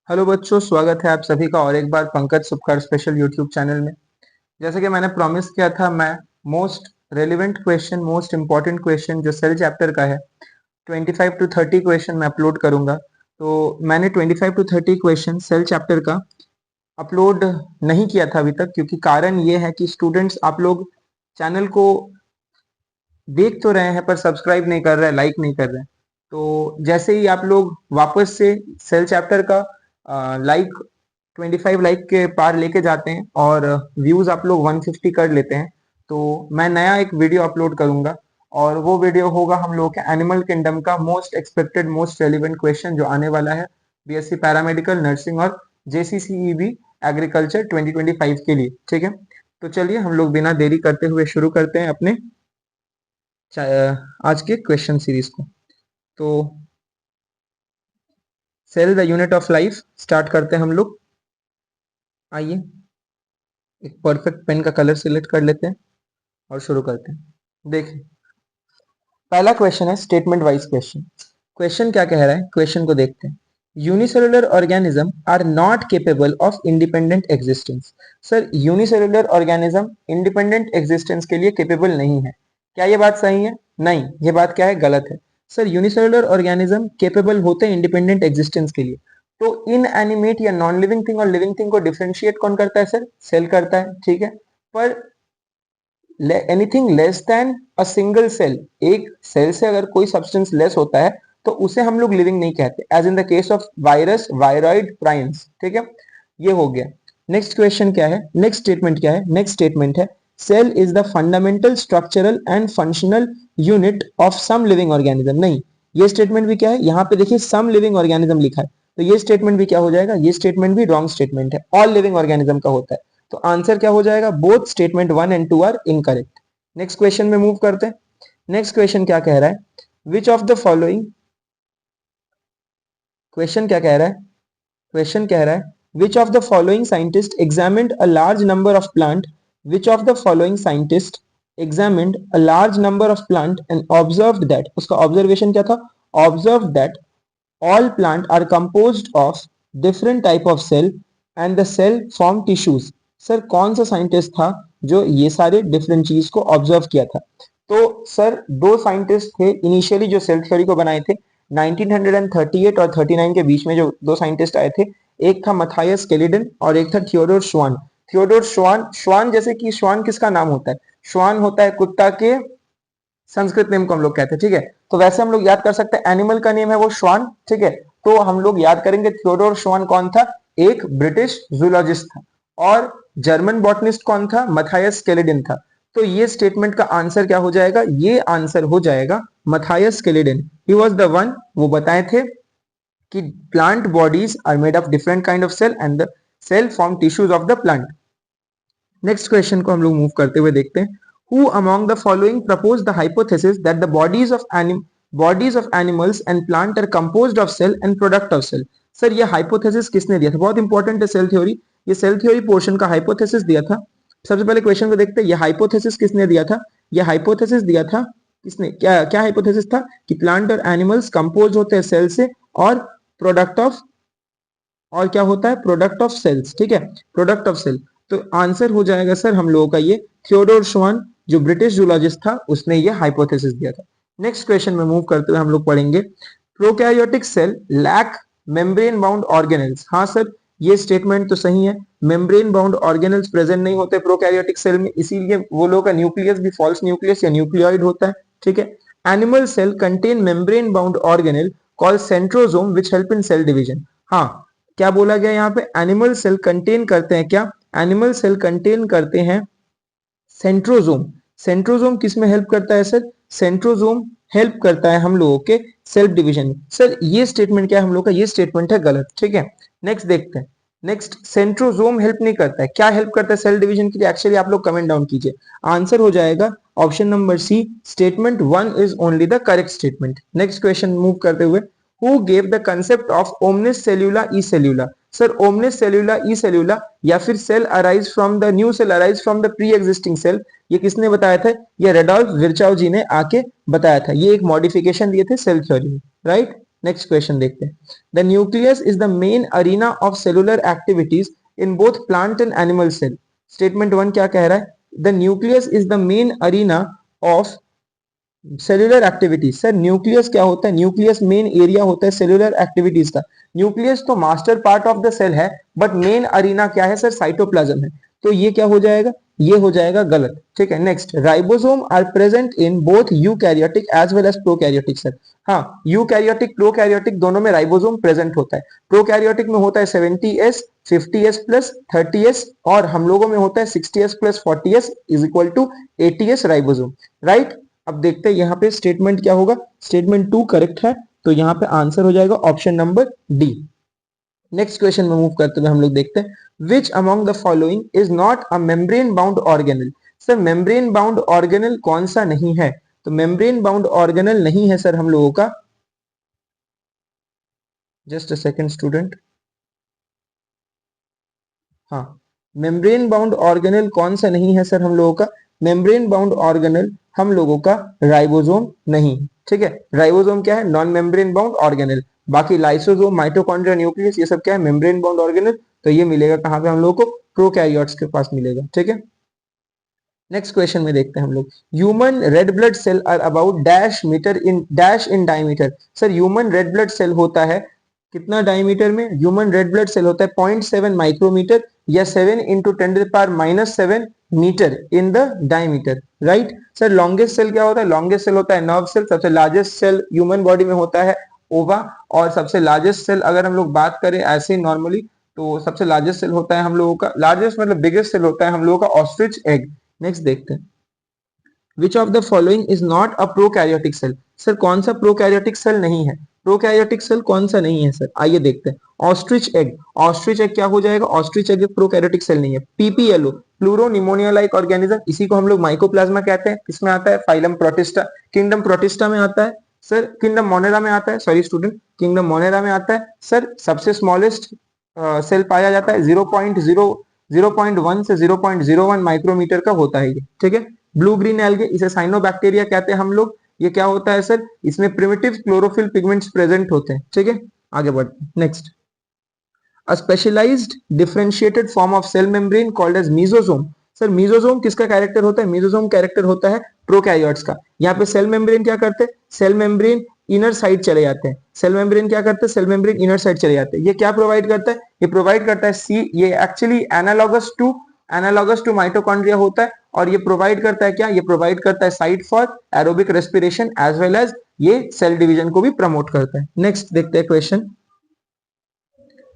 Hello बच्चों, स्वागत है आप सभी का और एक बार पंकज सुपकर स्पेशल यूट्यूब चैनल में। जैसे कि मैंने प्रॉमिस किया था, मैं most relevant question, most important question जो सेल चैप्टर का है, 25 टू 30 क्वेश्चन मैं अपलोड करूंगा। तो मैंने 25 टू 30 क्वेश्चन सेल चैप्टर का अपलोड नहीं किया था अभी तक, क्योंकि कारण ये है कि स्टूडेंट्स आप लोग चैनल को देख तो रहे हैं पर सब्सक्राइब नहीं कर रहे हैं, लाइक नहीं कर रहे हैं। तो जैसे ही आप लोग वापस से सेल चैप्टर का लाइक 25 लाइक के पार लेके जाते हैं और व्यूज आप लोग 150 कर लेते हैं, तो मैं नया एक वीडियो अपलोड करूंगा। और वो वीडियो होगा हम लोगों के एनिमल किंगडम का most expected, most relevant question जो आने वाला है बीएससी पैरामेडिकल नर्सिंग और जेसीसीईबी एग्रीकल्चर 2025 के लिए। ठीक है, तो चलिए हम लोग बिना देरी करते हुए शुरू करते हैं अपने आज के क्वेश्चन सीरीज को। तो cell the unit of life start करते हैं हम लोग। आइए एक परफेक्ट पेन का कलर सिलेक्ट कर लेते हैं और शुरू करते हैं। देखिए, पहला क्वेश्चन है स्टेटमेंट वाइज क्वेश्चन। क्वेश्चन क्या कह रहा है, क्वेश्चन को देखते हैं। Unicellular organism are not capable of independent existence. Sir, unicellular organism independent existence के लिए केपेबल नहीं है। क्या ये बात सही है? नहीं, ये बात क्या है, गलत है। सर, यूनिसेलुलर ऑर्गेनिज्म केपेबल होते हैं इंडिपेंडेंट एग्जिस्टेंस के लिए। तो इन एनिमेट या नॉन लिविंग थिंग और लिविंग थिंग को डिफरेंशिएट कौन करता है? सर, सेल करता है। ठीक है, पर anything less than a single cell, एक सेल से अगर कोई सब्सटेंस लेस होता है तो उसे हम लोग लिविंग नहीं कहते, as in the case of virus, viroid, primes. ठीक है, ये हो गया। नेक्स्ट क्वेश्चन क्या है, नेक्स्ट स्टेटमेंट क्या है? नेक्स्ट स्टेटमेंट है cell is the fundamental structural and functional unit of some living organism. नहीं, ये स्टेटमेंट भी क्या है, यहाँ पे देखिए सम लिविंग ऑर्गेनिज्म लिखा है, तो ये स्टेटमेंट भी क्या हो जाएगा, ये स्टेटमेंट भी रॉन्ग स्टेटमेंट है, ऑल लिविंग ऑर्गेनिज्म का होता है। तो आंसर क्या हो जाएगा, both statement 1 and 2 are incorrect. Next question में मूव करते हैं। नेक्स्ट क्वेश्चन क्या कह रहा है, which of the following, question क्या कह रहा है, क्वेश्चन कह रहा है which of the following scientist examined a large number of plant, which of the following scientist examined a large number of plant and observed that, उसका observation क्या था, observed that all plant are composed of different type of cell and the cell form tissues। Sir, कौन सा scientist था जो ये सारे different चीज को ऑब्जर्व किया था? तो सर, दो साइंटिस्ट थे इनिशियली जो सेल थ्योरी को बनाए थे, 1938 और 39 के बीच में जो दो साइंटिस्ट आए थे, एक था मथायस कैलिडन और एक था थियोडोर श्वान। थियोडोर श्वान, श्वान जैसे कि श्वान किसका नाम होता है, श्वान होता है कुत्ता के संस्कृत नेम को हम लोग कहते हैं। ठीक है, तो वैसे हम लोग याद कर सकते हैं, एनिमल का नेम है वो श्वान। ठीक है, तो हम लोग याद करेंगे थियोडोर श्वान कौन था, एक ब्रिटिश जूलॉजिस्ट था। और जर्मन बॉटनिस्ट कौन था, मथायस कैलिडन था। तो ये स्टेटमेंट का आंसर क्या हो जाएगा, ये आंसर हो जाएगा Matthias Schleiden. He was the one, वो बताए थे कि plant bodies are made of different kind of cell and the cell form tissues of the plant. Next question को हम लोग मूव करते हुए देखते हैं। Who among the following proposed the hypothesis that the bodies of animals and plant are composed of cell and product of cell? Sir, ये hypothesis किसने दिया था? बहुत इंपॉर्टेंट है सेल थ्योरी, ये सेल थ्योरी पोर्शन का हाइपोथेसिस दिया था। सबसे पहले क्वेश्चन को देखते हैं, ये हाइपोथेसिस किसने दिया था? ये हाइपोथेसिस दिया था किसने, क्या क्या हाइपोथेसिस था कि प्लांट और एनिमल्स कंपोज होते हैं सेल से और प्रोडक्ट ऑफ, और क्या होता है, प्रोडक्ट ऑफ सेल्स। ठीक है, प्रोडक्ट ऑफ सेल। तो आंसर हो जाएगा सर हम लोगों का ये थियोडोर श्वान, जो ब्रिटिश जूलॉजिस्ट था, उसने ये हाइपोथेसिस दिया था। नेक्स्ट क्वेश्चन में मूव करते हुए हम लोग पढ़ेंगे, prokaryotic cell lack membrane bound organelles. हाँ सर, ये स्टेटमेंट तो सही है, मेम्ब्रेन बाउंड ऑर्गेनेल्स प्रेजेंट नहीं होते प्रोकैरियोटिक सेल में, इसीलिए वो लोग का न्यूक्लियस भी फॉल्स न्यूक्लियस या न्यूक्लियोइड होता है। ठीक है, animal cell contain membrane bound organelle called centrosome which help in cell division. हाँ, क्या बोला गया यहाँ पे, एनिमल सेल कंटेन करते हैं क्या, एनिमल सेल कंटेन करते हैं सेंट्रोसोम। सेंट्रोसोम किस में हेल्प करता है सर, सेंट्रोसोम हेल्प करता है हम लोगों के सेल्फ डिवीजन में। सर, ये स्टेटमेंट क्या है हम लोग का, ये स्टेटमेंट है गलत। ठीक है, नेक्स्ट देखते हैं। नेक्स्ट, सेंट्रोसोम हेल्प नहीं करता है, क्या हेल्प करता है सेल डिवीजन के लिए? एक्चुअली आप लोग कमेंट डाउन कीजिए, आंसर हो जाएगा option number C, statement 1 is only the correct statement. Next question move करते हुए, who gave the concept of omnis cellula e cellula. Sir, omnis cellula e cellula या फिर cell arise from the new cell arise from the pre existing cell, ये किसने बताया था? ये रेडोल्फ विर्चाउ जी ने आके बताया था, ये एक मॉडिफिकेशन दिए थे सेल थ्योरी में। राइट, नेक्स्ट क्वेश्चन देखते हैं। The nucleus is the main arena of cellular activities in both plant and animal cell. Statement 1 क्या कह रहा है? The nucleus is the main arena of cellular activities. Sir nucleus क्या होता है? न्यूक्लियस मेन एरिया होता है सेलुलर एक्टिविटीज का। न्यूक्लियस तो master part of the cell है, बट मेन अरीना क्या है सर? साइटोप्लाज्म है। तो ये क्या हो जाएगा? ये हो जाएगा गलत। ठीक है, next, ribosome are present in both eukaryotic as well as prokaryotic cell. हाँ, यूकैरियोटिक प्रोकैरियोटिक दोनों में राइबोसोम प्रेजेंट होता है। प्रोकैरियोटिक में होता है 70s 50s प्लस 30s, और हम लोगों में होता है 60s plus 40s is equal to 80s ribosome. Right, अब देखते हैं यहाँ पे स्टेटमेंट क्या होगा। स्टेटमेंट 2 करेक्ट है, तो यहाँ पे आंसर हो जाएगा option number D. Next question में मूव करते हुए हम लोग देखते हैं, which among the following is not a membrane bound organelle. Sir membrane bound organelle कौन सा नहीं है? तो मेम्ब्रेन बाउंड ऑर्गेनल नहीं है सर हम लोगों का, जस्ट अ सेकेंड स्टूडेंट। हाँ, मेम्ब्रेन बाउंड ऑर्गेनल कौन सा नहीं है सर हम लोगों का? मेम्ब्रेन बाउंड ऑर्गेनल हम लोगों का राइबोसोम नहीं। ठीक है, राइबोसोम क्या है? Non membrane bound organelle. बाकी लाइसोसोम, माइटोकॉन्ड्रिया, न्यूक्लियस, ये सब क्या है? Membrane bound organelle. तो ये मिलेगा कहां पे हम लोगों को? प्रोकैरियोट्स के पास मिलेगा। ठीक है, नेक्स्ट क्वेश्चन में देखते हैं हम लोग, human red blood cell are about dash in diameter. Sir human red blood cell होता है कितना डायमीटर में? ह्यूमन रेड ब्लड सेल होता है 0.7 माइक्रोमीटर या 7 into 10⁻⁷ metre in the diameter. Right sir, longest cell क्या होता है? लॉन्गेस्ट सेल होता है नर्व सेल। सबसे लार्जेस्ट सेल ह्यूमन बॉडी में होता है ओवा, और सबसे लार्जेस्ट सेल अगर हम लोग बात करें ऐसे नॉर्मली, तो सबसे लार्जेस्ट सेल होता है हम लोगों का, लार्जेस्ट मतलब बिगेस्ट सेल होता है हम लोगों का ऑस्ट्रिच एग। नेक्स्ट देखते हैं, which of the following is not a prokaryotic cell. Sir कौन सा प्रोकैरियोटिक सेल नहीं है? प्रोकैरियोटिक सेल कौन सा नहीं है सर? आइए देखते हैं, ऑस्ट्रिच एग। ऑस्ट्रिच एग क्या हो जाएगा? ऑस्ट्रिच एग प्रोकैरियोटिक सेल नहीं है। PPLO, pleuro pneumonia like organism, इसी को हम लोग माइकोप्लाज्मा कहते हैं। किसमें आता है? फाइलम प्रोटिस्टा, किंगडम प्रोटिस्टा में आता है सर, किंगडम मोनेरा में आता है, सॉरी स्टूडेंट, किंगडम मोनेरा में आता है सर। सबसे स्मॉलेस्ट सेल पाया जाता है 0.1 से 0.01 माइक्रोमीटर का होता है ये। ठीक है, ब्लू ग्रीन एल्गे, इसे साइनोबैक्टीरिया कहते हैं हम लोग। ये क्या होता है सर? इसमें प्रिमिटिव क्लोरोफिल पिगमेंट्स प्रेजेंट होते हैं। ठीक है, आगे बढ़ते हैं। Next, a specialised differentiated form of cell membrane called as mesosome. Sir mesosome किसका कैरेक्टर होता है? मीजोसोम कैरेक्टर होता है प्रोकैरियोट्स का। यहाँ पे सेल मेम्ब्रेन क्या करते हैं? सेल मेम्ब्रेन इनर साइड चले जाते हैं। सेल मेम्ब्रेन क्या करते हैं? सेल मेम्ब्रेन इनर साइड चले जाते हैं। ये क्या प्रोवाइड करता है? ये प्रोवाइड करता है सी, ये एक्चुअली एनालॉगस टू माइटोकॉन्ड्रिया होता है, और ये प्रोवाइड करता है क्या? ये प्रोवाइड करता है site for aerobic respiration as well as ये सेल डिवीजन को भी प्रमोट करता है। नेक्स्ट देखते हैं question,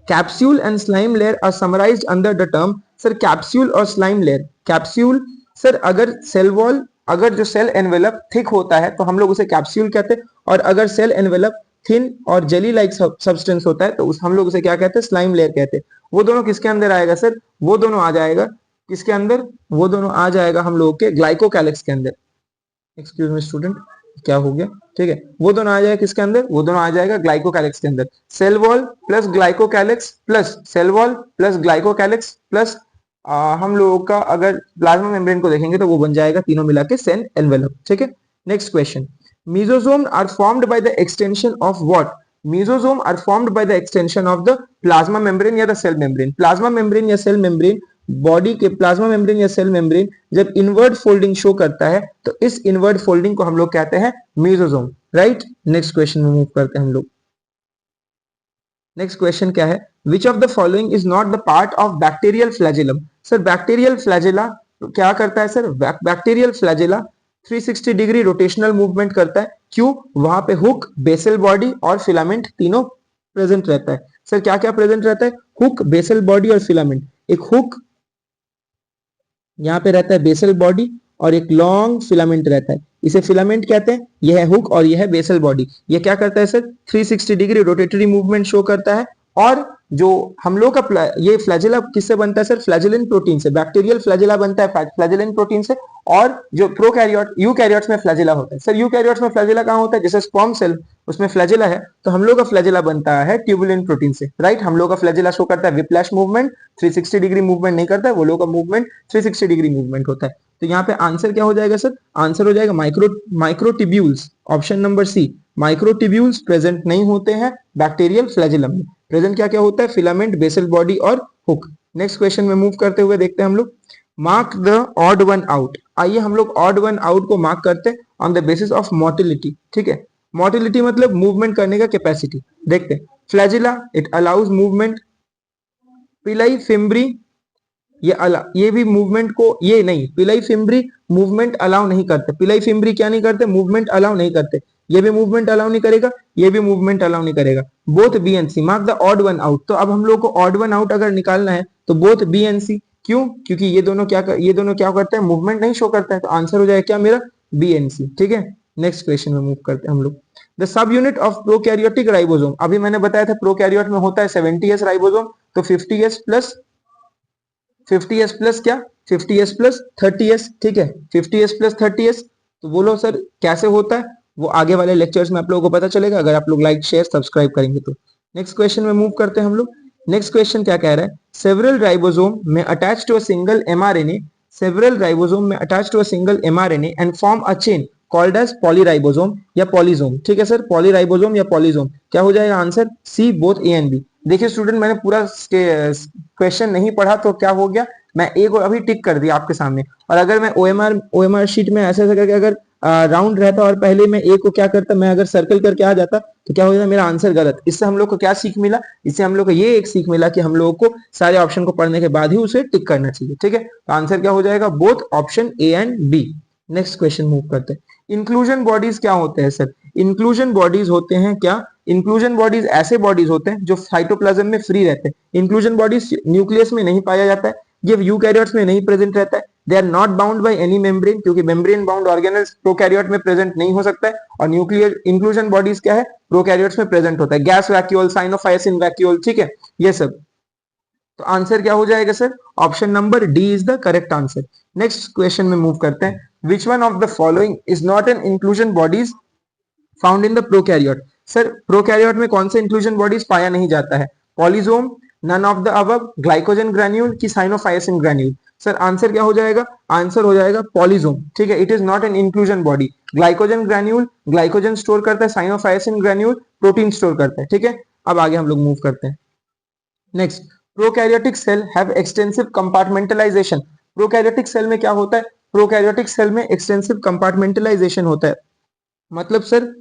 capsule and slime layer are summarised under the term. Sir capsule और स्लाइम लेयर, कैप्सूल सर अगर सेल वॉल, अगर जो सेल एनवेलप थिक होता है तो हम लोग उसे कैप्सूल कहते हैं, और अगर सेल एनवेलप थिन और जेली लाइक सब्सटेंस होता है तो उस हम लोग उसे क्या कहते हैं? स्लाइम लेयर कहते हैं। वो दोनों किसके अंदर आएगा सर? वो दोनों आ जाएगा किसके अंदर? वो दोनों आ जाएगा हम लोग के ग्लाइकोकैलिक्स के अंदर। एक्सक्यूज मी स्टूडेंट, क्या हो गया? ठीक है, वो दोनों आ जाएगा किसके अंदर? वो दोनों आ जाएगा ग्लाइकोकैलिक्स के अंदर। Cell wall plus glycocalyx plus cell wall plus glycocalyx plus हम लोगों का अगर प्लाज्मा मेम्ब्रेन को देखेंगे तो वो बन जाएगा तीनों मिला के सेल एनवेलप। ठीक है, next question, mesosome are formed by the extension of what. Mesosome are formed by the extension of the plasma membrane या the cell membrane. Plasma membrane या सेल मेम्ब्रेन, बॉडी के प्लाज्मा मेम्ब्रेन या cell membrane जब inward folding show करता है तो इस inward folding को हम लोग कहते हैं मीजोसोम। राइट, नेक्स्ट क्वेश्चन में मूव करते हैं हम लोग। नेक्स्ट क्वेश्चन क्या है, which of the following is not the part of bacterial flagellum. Sir bacterial flagella क्या करता है sir? Bacterial flagella 360 degree rotational movement करता है। क्यों? वहां पे हुक, बेसल बॉडी और फिलामेंट तीनों प्रेजेंट रहता है। सर क्या क्या प्रेजेंट रहता है? हुक, बेसल बॉडी और फिलामेंट। एक हुक यहाँ पे रहता है बेसल बॉडी, और एक लॉन्ग फिलामेंट रहता है, इसे फिलामेंट कहते हैं। यह है हुक और यह है बेसल बॉडी। ये क्या करता है sir? 360 degree rotatory movement show करता है। और जो हम लोग का ये फ्लैजिला किससे बनता है सर? फ्लैजिलिन प्रोटीन से। बैक्टीरियल फ्लैजिला बनता है फ्लैजिलिन प्रोटीन से, और जो प्रोकैरियोट यूकैरियोट्स में फ्लैजिला होता है। सर यूकैरियोट्स में फ्लैजिला कहाँ होता है? जैसे स्पर्म सेल उसमें फ्लैजिला है, तो हम लोग का फ्लैजिला बनता है ट्यूबुलिन प्रोटीन से। राइट, हम लोग का फ्लैजिला शो करता है विप्लैश मूवमेंट, 360 डिग्री मूवमेंट नहीं करता है, वो लोग का मूवमेंट 360 डिग्री मूवमेंट होता है। तो यहाँ पे आंसर क्या हो जाएगा सर? आंसर हो जाएगा microtubules, option number C, microtubules present नहीं होते हैं बैक्टीरियल फ्लैजिलम में। प्रेजेंट क्या क्या होता है? फिलामेंट, बेसल बॉडी और हुक। नेक्स्ट क्वेश्चन में मूव करते हुए देखते हैं हम लोग, mark the odd one out. आइए हम लोग ऑड वन आउट को मार्क करते हैं on the basis of motility. ठीक है, मोटिलिटी मतलब मूवमेंट करने का कैपेसिटी। देखते हैं, फ्लैजिला इट अलाउज मूवमेंट, पिलाई फिम्ब्री ये भी मूवमेंट को, ये नहीं, पिलाई फिम्ब्री मूवमेंट अलाउ नहीं करते। पिलाई फिम्ब्री क्या नहीं करते? मूवमेंट अलाउ नहीं करते। ये भी मूवमेंट अलाउ नहीं करेगा, ये भी मूवमेंट अलाउ नहीं करेगा। Both B and C, mark the odd one out. तो अब हम लोग को ऑड वन आउट अगर निकालना है तो बोथ बी एंड सी। क्यों? क्योंकि ये दोनों क्या करते हैं? मूवमेंट नहीं शो करते हैं। तो आंसर हो जाएगा क्या मेरा? बी एंड सी। ठीक है, नेक्स्ट क्वेश्चन में मूव करते हैं हम लोग, the sub unit of prokaryotic ribosome. अभी मैंने बताया था प्रोकैरियोट में होता है 70s राइबोसोम, तो 50s प्लस 50s प्लस क्या? 50s plus 30s। ठीक है, 50s प्लस 30s। तो बोलो सर कैसे होता है? वो आगे वाले लेक्चर्स में आप लोगों को पता चलेगा अगर आप लोग लाइक शेयर सब्सक्राइब करेंगे तो। नेक्स्ट क्वेश्चन में मूव करते हैं हम लोग। नेक्स्ट क्वेश्चन क्या कह रहा है? सेवरल राइबोसोम में attach to a single mRNA, several ribosome में attach to a single mRNA and form a chain called as polyribosome या पॉलीजोम। ठीक है सर, पॉलीराइबोसोम या पॉलीजोम। क्या हो जाएगा answer? C, both A and B. देखिए स्टूडेंट, मैंने पूरा क्वेश्चन नहीं पढ़ा तो क्या हो गया, मैं ए को अभी टिक कर दिया आपके सामने। और अगर मैं ओएमआर शीट में ऐसे करके अगर राउंड रहता और पहले मैं ए को क्या करता, मैं अगर सर्कल करके आ जाता तो क्या हो जाता? मेरा आंसर गलत। इससे हम लोग को क्या सीख मिला? इससे हम लोग को ये एक सीख मिला कि हम लोगों को सारे ऑप्शन को पढ़ने के बाद ही उसे टिक करना चाहिए। ठीक है, तो आंसर क्या हो जाएगा? Both option A and B. Next question move करते हैं। इंक्लूजन बॉडीज क्या होते हैं सर? इंक्लूजन बॉडीज होते हैं क्या? इंक्लूजन बॉडीज ऐसे बॉडीज होते हैं जो साइटोप्लाज्म में फ्री रहते हैं। इंक्लूजन बॉडीज न्यूक्लियस में नहीं पाया जाता है, ये यूकैरियोट्स में नहीं प्रेजेंट रहता है। They are not bound by any membrane, क्योंकि मेम्ब्रेन बाउंड ऑर्गेनल्स प्रोकैरियोट में प्रेजेंट नहीं हो सकता है। और न्यूक्लियर इंक्लूजन बॉडीज क्या है? प्रोकैरियोट्स में प्रेजेंट होता है, गैस वैक्यूल, साइनोफायसिन वैक्यूल। ठीक है, ये सब। तो आंसर क्या हो जाएगा sir? Option number D is the correct answer. Next question में मूव करते हैं, which one of the following is not an inclusion bodies found in the prokaryote. Sir prokaryote में कौन से इंक्लूजन बॉडीज पाया नहीं जाता है? Polysome, none of the above, glycogen granule की साइनोफायसिन ग्रैन्यूल। सर आंसर क्या हो जाएगा? आंसर हो जाएगा पॉलीजोम। ठीक है, it is not an inclusion body. Glycogen granule glycogen store करता है, साइनोफायसिन ग्रैन्यूल प्रोटीन स्टोर करता है। ठीक है, अब आगे हम लोग मूव करते हैं। Next, prokaryotic cell have extensive compartmentalisation. Prokaryotic cell में क्या होता है? प्रोकैरियोटिक सेल में एक्सटेंसिव कंपार्टमेंटलाइजेशन होता है, मतलब सर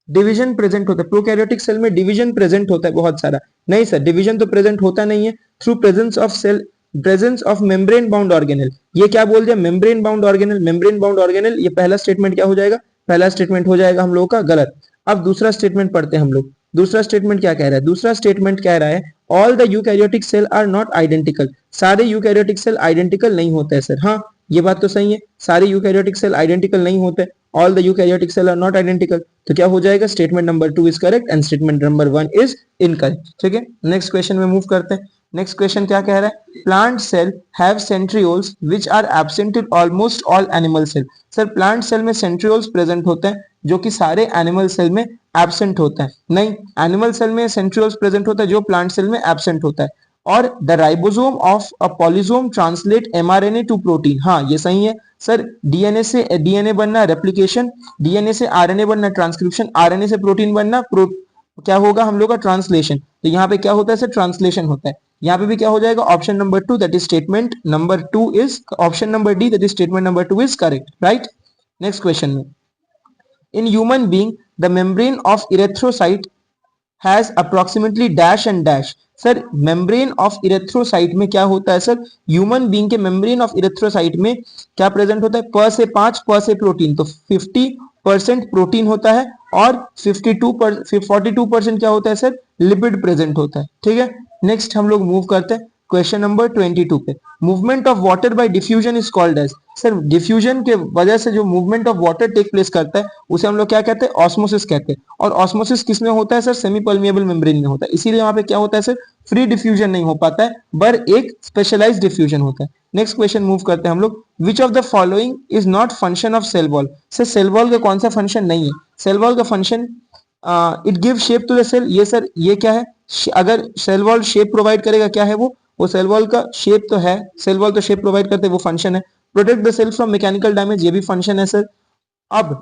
डिवीजन प्रेजेंट होता है। प्रोकैरियोटिक सेल में डिवीजन प्रेजेंट होता है बहुत सारा। नहीं सर, डिवीजन तो प्रेजेंट होता नहीं है। Through presence of cell, presence of membrane bound organelle. ये क्या बोल दिया? Membrane bound organelle, membrane bound organelle. ये पहला स्टेटमेंट क्या हो जाएगा? पहला स्टेटमेंट हो जाएगा हम लोगों का गलत। अब दूसरा स्टेटमेंट पढ़ते हैं हम लोग। दूसरा स्टेटमेंट क्या कह रहा है? दूसरा स्टेटमेंट कह रहा है all the eukaryotic cell are not identical. सारे यूकैरियोटिक सेल आइडेंटिकल नहीं होते हैं सर। हाँ, ये बात तो सही है, सारे यूकैरियोटिक सेल आइडेंटिकल नहीं होते। All the eukaryotic cell are not identical. तो क्या हो जाएगा? Statement number 2 is correct and statement number 1 is incorrect. ठीक है, नेक्स्ट क्वेश्चन में मूव करते हैं। नेक्स्ट क्वेश्चन क्या कह रहा है? Plant cell have centrioles which are absent in almost all animal cell. Sir plant cell में सेंट्रियोल्स प्रेजेंट होते हैं जो कि सारे एनिमल सेल में एब्सेंट होता है। नहीं, एनिमल सेल में सेंट्रियोल्स प्रेजेंट होता है जो प्लांट सेल में एब्सेंट होता है। और the ribosome of a polysome translate mRNA to protein. हाँ, ये सही है सर। डीएनए से डीएनए बनना रेप्लिकेशन, डीएनए से आरएनए बनना ट्रांसक्रिप्शन, आरएनए से प्रोटीन बनना क्या होगा हम लोग का? ट्रांसलेशन। तो यहाँ पे क्या होता है सर? ट्रांसलेशन होता है। यहाँ पे भी क्या हो जाएगा? Option number 2 that is statement number 2 is, option number D that is statement number 2 is correct, right. Next question में, in human being the membrane of erythrocyte has approximately dash and dash। Sir membrane of erythrocyte में क्या होता है sir? Human being के membrane of erythrocyte में क्या present होता है? प से 5 प से प्रोटीन, तो 50% प्रोटीन होता है और 42% क्या होता है सर? लिपिड प्रेजेंट होता है। ठीक है, नेक्स्ट हम लोग मूव करते हैं क्वेश्चन नंबर 22 पे। Movement of water by diffusion is called as. Sir diffusion के वजह से जो movement of water take place करता है उसे हम लोग क्या कहते हैं? ऑस्मोसिस कहते हैं। और ऑस्मोसिस किस में होता है सर? सेमी परमिएबल मेम्ब्रेन में होता है। इसीलिए वहां पे क्या होता है सर? फ्री डिफ्यूजन नहीं हो पाता है, पर एक स्पेशलाइज्ड डिफ्यूजन होता है। नेक्स्ट क्वेश्चन मूव करते हैं हम लोग, which of the following is not function of cell wall. Sir cell wall का कौन सा फंक्शन नहीं है? सेल वॉल का function it give shape to the cell. ये सर ये क्या है? अगर सेल वॉल शेप प्रोवाइड करेगा, क्या है वो सेल वॉल का शेप तो है, सेल वॉल तो शेप प्रोवाइड करते हैं, वो फंक्शन है। Protect the cell from mechanical damage, ये भी फंक्शन है सर। अब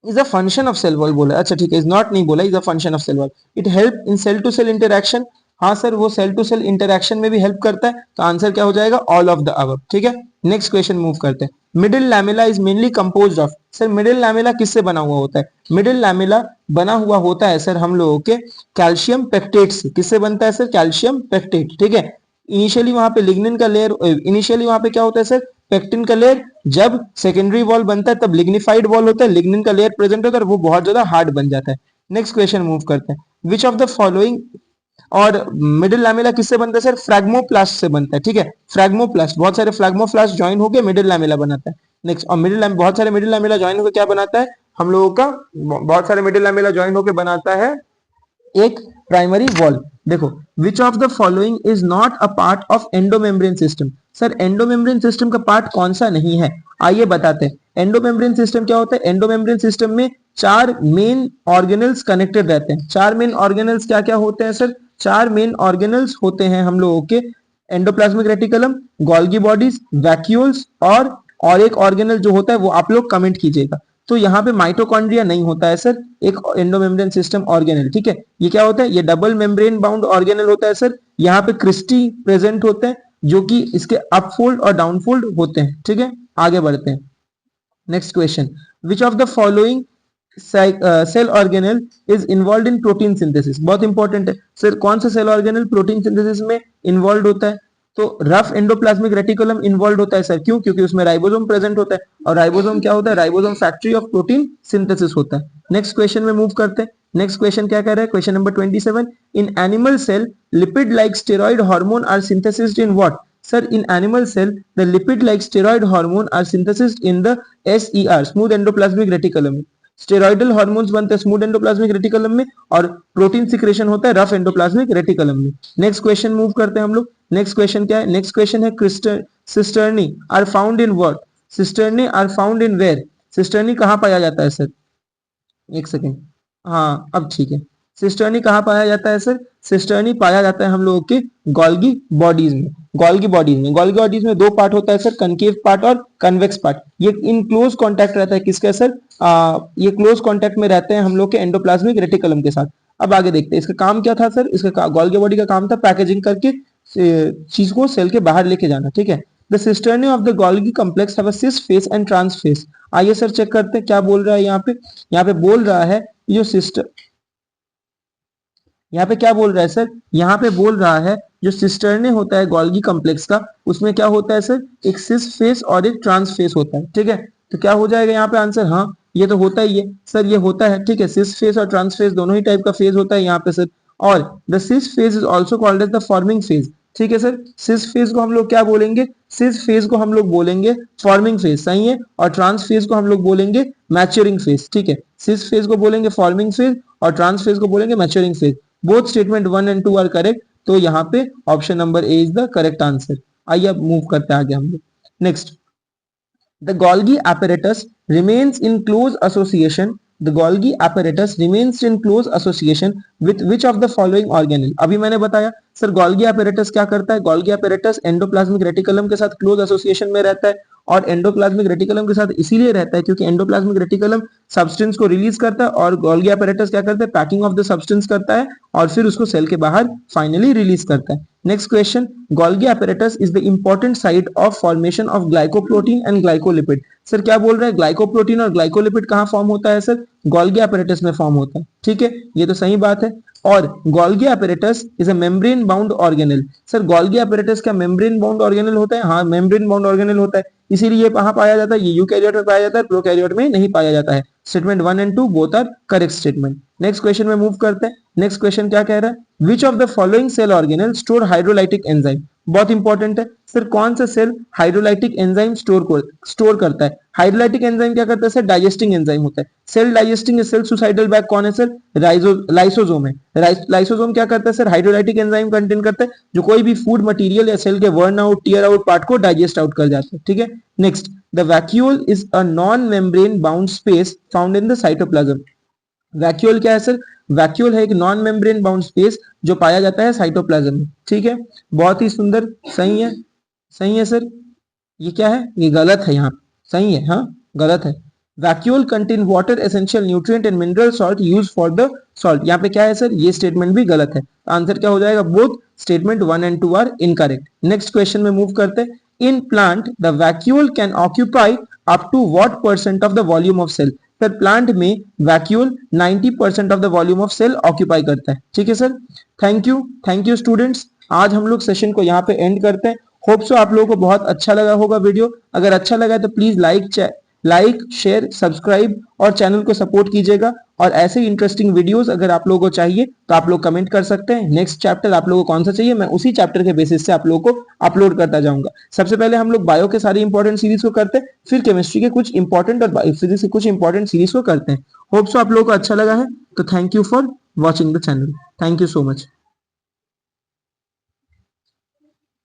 is a function of cell wall बोला, अच्छा ठीक है, इज नॉट नहीं बोला, is a function of cell wall. It help in cell to cell interaction, हाँ सर वो सेल टू सेल इंटरेक्शन में भी हेल्प करता है, तो आंसर क्या हो जाएगा, ऑल ऑफ द अबव। ठीक है, नेक्स्ट क्वेश्चन मूव करते हैं। Middle lamella is mainly composed of, sir middle lamella किससे बना हुआ होता है, मिडिल लैमेला बना हुआ होता है सर हम लोगों के कैल्शियम पेक्टेट से, किससे बनता है सर, कैल्शियम पेक्टेट। ठीक है, इनिशियली वहां पे लिग्निन का लेयर, इनिशियली वहां पे क्या होता है सर, पेक्टिन का लेयर, जब सेकेंडरी वॉल बनता है तब लिग्निफाइड वॉल होता है, लिग्निन का लेयर प्रेजेंट होता है और वो बहुत ज्यादा हार्ड बन जाता है। नेक्स्ट क्वेश्चन मूव करते हैं। विच ऑफ द फॉलोइंग, और मिडिल लैमेला किससे बनता है सर, फ्रैग्मोप्लास्ट से बनता है। ठीक है, फ्रैग्मोप्लास्ट, बहुत सारे फ्रैग्मोप्लास्ट ज्वाइन होकर मिडिल लैमेला बनाता है। नेक्स्ट, और मिडिल बहुत सारे मिडिल लैमेला ज्वाइन होकर क्या बनाता है हम लोगों का, बहुत सारे मिडिल लैमेला ज्वाइन होकर बनाता है एक प्राइमरी वॉल। देखो, विच of the following is not a part of endomembrane system, sir endomembrane system का पार्ट कौन सा नहीं है, आइए बताते हैं। एंडोमेम्ब्रेन सिस्टम क्या होता है, एंडोमेम्ब्रेन सिस्टम में चार मेन ऑर्गेनल्स कनेक्टेड रहते हैं। चार मेन ऑर्गेनल्स क्या क्या होते हैं सर, चार मेन ऑर्गेनल्स होते हैं हम लोगों के, endoplasmic reticulum, Golgi bodies, vacuoles, और एक ऑर्गेनल जो होता है वो आप लोग कमेंट कीजिएगा। तो यहाँ पे माइटोकॉन्ड्रिया नहीं होता है सर, एक एंडोमेम्ब्रेन सिस्टम ऑर्गेनल। ठीक है, ये क्या होता है, ये डबल मेम्ब्रेन बाउंड ऑर्गेनल होता है सर। यहाँ पे क्रिस्टी प्रेजेंट होते हैं जो कि इसके अपफोल्ड और डाउनफोल्ड होते हैं। ठीक है, आगे बढ़ते हैं। Next question, which of the following cell organelle is involve in protein synthesis, बहुत इंपॉर्टेंट है सर, कौन सा सेल ऑर्गेनल प्रोटीन सिंथेसिस में इन्वॉल्व होता है, तो रफ एंडोप्लाज्मिक रेटिकुलम इन्वॉल्व होता है सर, क्यों, क्योंकि उसमें राइबोसोम प्रेजेंट होता है, और राइबोसोम क्या होता है, ribosome factory of protein synthesis होता है। नेक्स्ट क्वेश्चन में मूव करते हैं। नेक्स्ट क्वेश्चन क्या कह रहा है, question number 27, in animal cell lipid like steroid hormone are synthesised in what, sir in animal cell the lipid like steroid hormone are synthesized in the SER smooth endoplasmic reticulum में, steroidal hormones बनते हैं smooth endoplasmic reticulum में, और protein secretion होता है rough endoplasmic reticulum में। Next question move करते हैं हम लोग। नेक्स्ट क्वेश्चन क्या है, नेक्स्ट क्वेश्चन है cisternae are found in what, cisternae are found in where, cisternae कहाँ पाया जाता है सर, एक सेकेंड, हाँ अब ठीक है, सिस्टर्नी कहाँ पाया जाता है सर, सिस्टर्नी पाया जाता है हम लोगों के गोल्गी बॉडीज में, गोल्गी बॉडीज में, गोल्गी बॉडीज में दो पार्ट होता है सर, कनकेव पार्ट और कन्वेक्स पार्ट। ये इन क्लोज कांटेक्ट रहता है किसके सर, ये क्लोज कांटेक्ट में रहते हैं हम लोग के एंडोप्लाज्मिक रेटिकुलम के साथ। अब आगे देखते हैं इसका काम क्या था सर, इसका गोल्गी बॉडी का काम था पैकेजिंग करके चीज को सेल के बाहर लेके जाना। ठीक है, the cisternae of the Golgi complex have a cis face and trans face. आइए सर चेक करते हैं क्या बोल रहा है यहाँ पे, यहाँ पे बोल रहा है जो सिस्टर, यहाँ पे क्या बोल रहा है सर, यहाँ पे बोल रहा है जो सिस्टर्ने होता है गोल्गी कॉम्प्लेक्स का, उसमें क्या होता है सर, एक सिस फेस और एक ट्रांस फेस होता है। ठीक है, तो क्या हो जाएगा यहाँ पे आंसर, हाँ ये तो होता ही है सर, ये होता है। ठीक है, सिस फेस और ट्रांस फेस दोनों ही टाइप का फेज होता है यहाँ पे सर, और the cis phase is also called as the forming phase. ठीक है सर, सिस फेज को हम लोग क्या बोलेंगे, सिस फेज को हम लोग बोलेंगे फॉर्मिंग फेज, सही है, और ट्रांस फेज को हम लोग बोलेंगे मैच्योरिंग फेज। ठीक है, सिस फेज को बोलेंगे फॉर्मिंग फेज और ट्रांस फेज को बोलेंगे maturing phase. Both statement 1 and 2 are correct, तो यहाँ पे option number A is the correct answer. आइए अब मूव करते हैं आगे हम लोग। Next, the Golgi apparatus remains in close association. The Golgi apparatus remains in close association with which of the following organelle? अभी मैंने बताया सर Golgi apparatus क्या करता है, Golgi apparatus एंडोप्लाज्मिक रेटिकुलम के साथ क्लोज एसोसिएशन में रहता है, और एंडोप्लाज्मिक रेटिकुलम के साथ इसीलिए रहता है क्योंकि एंडोप्लाज्मिक रेटिकुलम सब्सटेंस को रिलीज करता है, और गोल्गी apparatus क्या करता है, पैकिंग ऑफ द सब्सटेंस करता है और फिर उसको सेल के बाहर फाइनली रिलीज करता है। Next question, Golgi apparatus is the important site of formation of glycoprotein and glycolipid। Sir क्या बोल रहे हैं, ग्लाइकोप्रोटीन और ग्लाइकोलिपिड कहाँ फॉर्म होता है सर, गोल्गी apparatus में फॉर्म होता है। ठीक है, ये तो सही बात है। और Golgi apparatus is a membrane bound organelle, sir Golgi apparatus क्या मेम्ब्रेन बाउंड ऑर्गेनल होता है, हाँ मेम्ब्रेन बाउंड ऑर्गेनल होता है, इसीलिए कहाँ पाया जाता है, ये यूकैरियोट में पाया जाता है, प्रोकैरियोट में नहीं पाया जाता है। Statement 1 and 2 both are correct statement. Next question में मूव करते हैं। नेक्स्ट क्वेश्चन क्या कह रहा है, which of the following cell organelle store hydrolytic enzyme, बहुत इंपॉर्टेंट है सर, कौन सा सेल हाइड्रोलाइटिक एंजाइम स्टोर करता है, हाइड्रोलाइटिक एंजाइम क्या करता है सर, डाइजेस्टिंग एंजाइम होता है। Cell digesting cell suicidal bag कौन है सर, लाइसोसोम है। लाइसोसोम क्या करता है सर, हाइड्रोलाइटिक एंजाइम कंटेन करता है जो कोई भी फूड मटेरियल या सेल के worn out tear out part को डाइजेस्ट आउट कर जाता है। ठीक है, next, the vacuole is a non membrane bound space found in the cytoplasm. Vacuole क्या है सर, वैक्यूल है एक नॉन मेम्ब्रेन बाउंड स्पेस जो पाया जाता है साइटोप्लाज्म में। ठीक है, बहुत ही सुंदर, सही है, सही है सर। ये क्या है, ये गलत है यहाँ, सही है, हाँ गलत है। Vacuole contain water essential nutrient and mineral salt use for the salt. यहाँ पे क्या है सर, ये स्टेटमेंट भी गलत है। आंसर क्या हो जाएगा, both statement 1 and 2 are incorrect. Next question में मूव करते हैं। In plant the vacuole can occupy up to what percent of the volume of cell. फिर प्लांट में vacuole 90% of the volume of cell occupy करता है। ठीक है sir, thank you students. आज हम लोग सेशन को यहाँ पे एंड करते हैं। होप सो आप लोगों को बहुत अच्छा लगा होगा वीडियो। अगर अच्छा लगा है तो प्लीज लाइक शेयर सब्सक्राइब और चैनल को सपोर्ट कीजिएगा। और ऐसे ही इंटरेस्टिंग वीडियोस अगर आप लोगों को चाहिए तो आप लोग कमेंट कर सकते हैं। नेक्स्ट चैप्टर आप लोगों को कौन सा चाहिए, मैं उसी चैप्टर के बेसिस से आप लोगों को अपलोड करता जाऊंगा। सबसे पहले हम लोग बायो के सारी इंपॉर्टेंट सीरीज को करते हैं, फिर केमिस्ट्री के कुछ इंपॉर्टेंट और फिजिक्स के कुछ इंपॉर्टेंट सीरीज को करते हैं। होप सो आप लोगों को अच्छा लगा है। तो thank you for watching the channel. Thank you so much.